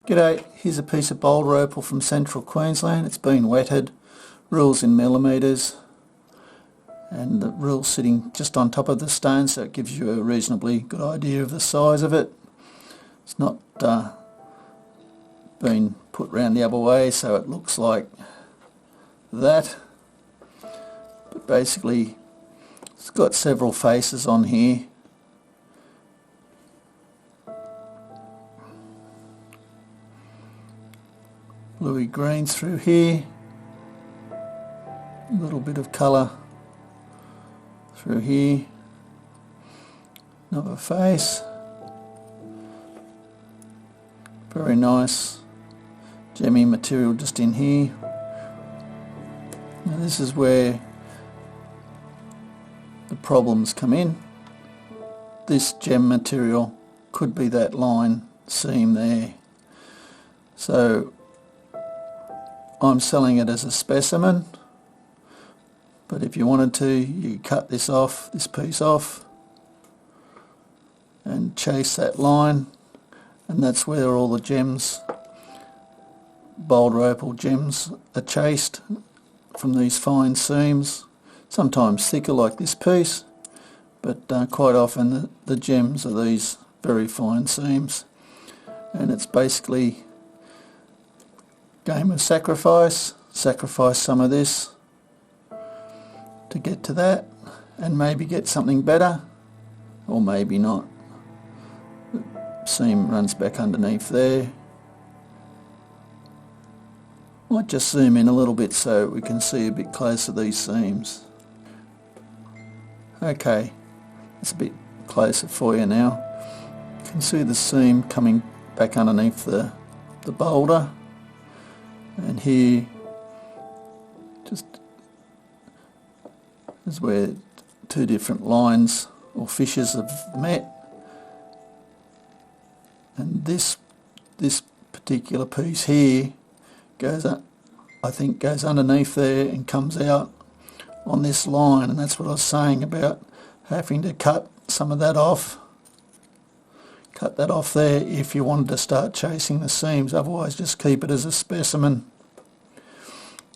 G'day, here's a piece of Boulder Opal from central Queensland. It's been wetted, rules in millimetres, and the rule's sitting just on top of the stone, so it gives you a reasonably good idea of the size of it. It's not been put round the other way, so it looks like that. But basically it's got several faces on here. Bluey greens through here, a little bit of colour through here, another face, very nice gemmy material just in here. Now this is where the problems come in. This gem material could be that line seam there, so I'm selling it as a specimen, but if you wanted to, you cut this off, this piece off, and chase that line, and that's where all the gems, Boulder Opal gems, are chased from these fine seams, sometimes thicker like this piece, but quite often the gems are these very fine seams, and it's basically game of sacrifice some of this to get to that and maybe get something better, or maybe not. The seam runs back underneath there. Might just zoom in a little bit so we can see a bit closer these seams. Okay, it's a bit closer for you now. You can see the seam coming back underneath the boulder. And here just is where two different lines or fissures have met, and this particular piece here goes up, I think goes underneath there and comes out on this line, and that's what I was saying about having to cut some of that off. Cut that off there if you wanted to start chasing the seams, otherwise just keep it as a specimen.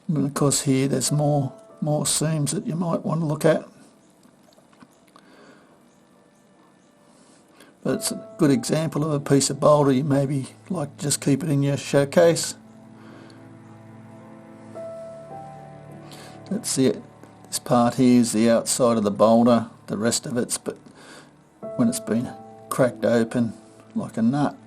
And of course here there's more seams that you might want to look at. But it's a good example of a piece of boulder you maybe like just keep it in your showcase. That's it. This part here is the outside of the boulder, the rest of it's but when it's been cracked open like a nut.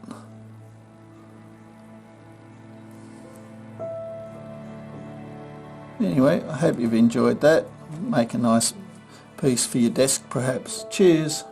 Anyway, I hope you've enjoyed that. Make a nice piece for your desk perhaps. Cheers.